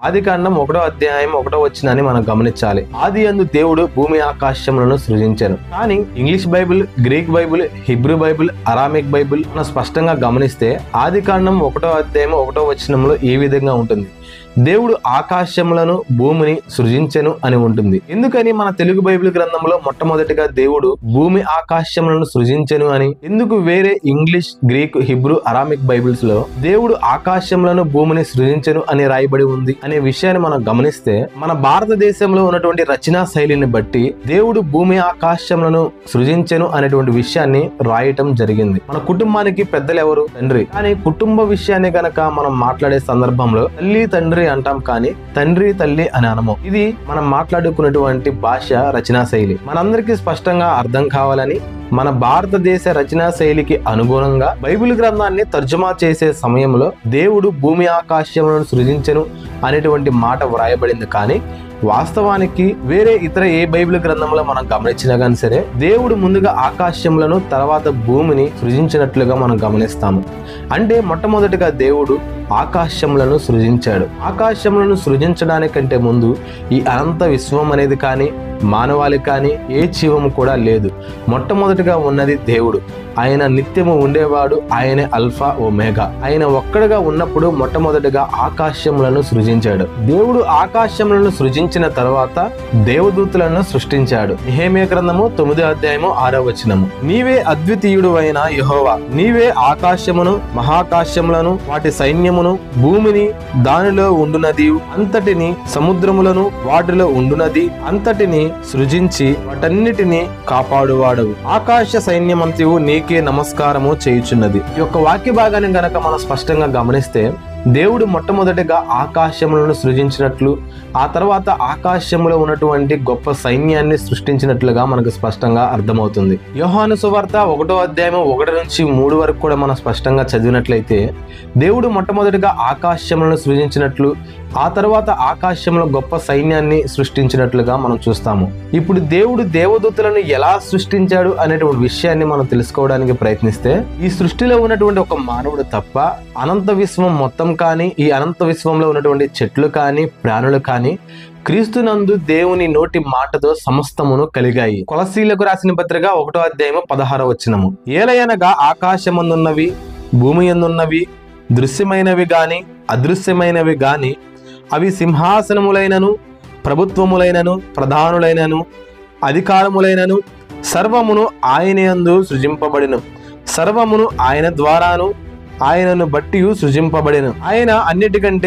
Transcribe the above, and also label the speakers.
Speaker 1: ఆదికాండం 1వ అధ్యాయం 1వ వచనాన్ని మనం గమనించాలి. ఆదియందు దేవుడు భూమి ఆకాశములను సృజించెను. కానీ English Bible, Greek Bible, Hebrew Bible, Aramaic Bible మనం స్పష్టంగా గమనిస్తే ఆదికాండం 1వ అధ్యాయం 1వ వచనంలో ఈ విధంగా ఉంటుంది: దేవుడు ఆకాశములను భూమిని సృజించెను అని ఉంటుంది. ఎందుకని మన తెలుగు బైబిల్ గ్రంథంలో మొట్టమొదటిగా దేవుడు భూమి ఆకాశములను సృజించెను అని, ఎందుకు వేరే English, Greek, Hebrew, Aramaic Bibles లో దేవుడు ఆకాశములను భూమిని సృజించెను అని రాయబడి ఉంది అనే విషయాన్ని మనం గమనిస్తే, మన భారతదేశంలో ఉన్నటువంటి రచనా శైలిని బట్టి దేవుడు భూమి ఆకాశములను సృజించెను అనేటువంటి విషయాన్ని రాయటం జరిగింది. మన కుటుంబానికి పెద్దలు ఎవరు? తండ్రి. కానీ కుటుంబ విషయాన్ని గనక మనం మాట్లాడే సందర్భంలో తల్లి తండ్రి అంటాం, కానీ తండ్రి తల్లి అని అనము. ఇది మనం మాట్లాడుకున్నటువంటి భాష, రచనా శైలి. మనందరికీ స్పష్టంగా అర్థం కావాలని మన భారతదేశ రచనా శైలికి అనుగుణంగా బైబిల్ గ్రంథాన్ని తర్జుమా చేసే సమయంలో దేవుడు భూమి ఆకాశములను సృజించెను అనేటువంటి మాట వ్రాయబడింది. కానీ వాస్తవానికి వేరే ఇతర ఏ బైబిల్ గ్రంథంలో మనం గమనించినా కానీ సరే దేవుడు ముందుగా ఆకాశములను తర్వాత భూమిని సృజించినట్లుగా మనం గమనిస్తాము. అంటే మొట్టమొదటిగా దేవుడు ఆకాశములను సృజించాడు. ఆకాశములను సృజించడానికంటే ముందు ఈ అనంత విశ్వం అనేది కానీ మానవాళి కానీ ఏ జీవము కూడా లేదు. మొట్టమొదటిగా ఉన్నది దేవుడు. ఆయన నిత్యము ఉండేవాడు. ఆయనే అల్ఫా ఒమేగా. ఆయన ఒక్కడుగా ఉన్నప్పుడు మొట్టమొదటిగా ఆకాశములను సృజించాడు. దేవుడు ఆకాశములను సృజించిన తర్వాత దేవదూతలను సృష్టించాడు. నెహెమ్యా గ్రంథము 9వ అధ్యాయము 6వ వచనము: నీవే అద్వితీయుడు అయిన యెహోవా, నీవే ఆకాశమును మహాకాశములను వాటి సైన్యమును భూమిని దానిలో ఉండునది అంతటిని సముద్రములను వాటిలో ఉండునది అంతటిని సృజించి వాటన్నిటిని కాపాడువాడవు. ఆకాశ సైన్యమంతయు నీకే నమస్కారము చేయుచున్నది. ఈ యొక్క వాక్య భాగాన్ని గనక మనం స్పష్టంగా గమనిస్తే దేవుడు మొట్టమొదటిగా ఆకాశములను సృజించినట్లు, ఆ తర్వాత ఆకాశంలో ఉన్నటువంటి గొప్ప సైన్యాన్ని సృష్టించినట్లుగా మనకు స్పష్టంగా అర్థమవుతుంది. యోహాను సువార్త 1వ అధ్యాయం 1 నుంచి 3 వరకు కూడా మనం స్పష్టంగా చదివినట్లయితే దేవుడు మొట్టమొదటిగా ఆకాశములను సృజించినట్లు, ఆ తర్వాత ఆకాశంలో గొప్ప సైన్యాన్ని సృష్టించినట్లుగా మనం చూస్తాము. ఇప్పుడు దేవుడు దేవదూతలను ఎలా సృష్టించాడు అనేటువంటి విషయాన్ని మనం తెలుసుకోవడానికి ప్రయత్నిస్తే, ఈ సృష్టిలో ఉన్నటువంటి ఒక మానవుడు తప్ప అనంత విశ్వం మొత్తం కానీ, ఈ అనంత విశ్వంలో ఉన్నటువంటి చెట్లు కానీ, ప్రాణులు కానీ క్రీస్తునందు దేవుని నోటి మాటతో సమస్తమును కలిగాయి. కొలసీలకు రాసిన పత్రిక 1వ అధ్యాయం 16వ వచనము: ఏలయనగా ఆకాశమందున్నవి భూమి యందున్నవి దృశ్యమైనవి గాని అదృశ్యమైనవి గాని అవి సింహాసనములైనను ప్రభుత్వములైనను ప్రధానులైనను అధికారములైనను సర్వమును ఆయన యందు సృజింపబడిను. సర్వమును ఆయన ద్వారాను ఆయనను బట్టి సృజింపబడిను. ఆయన అన్నిటికంటే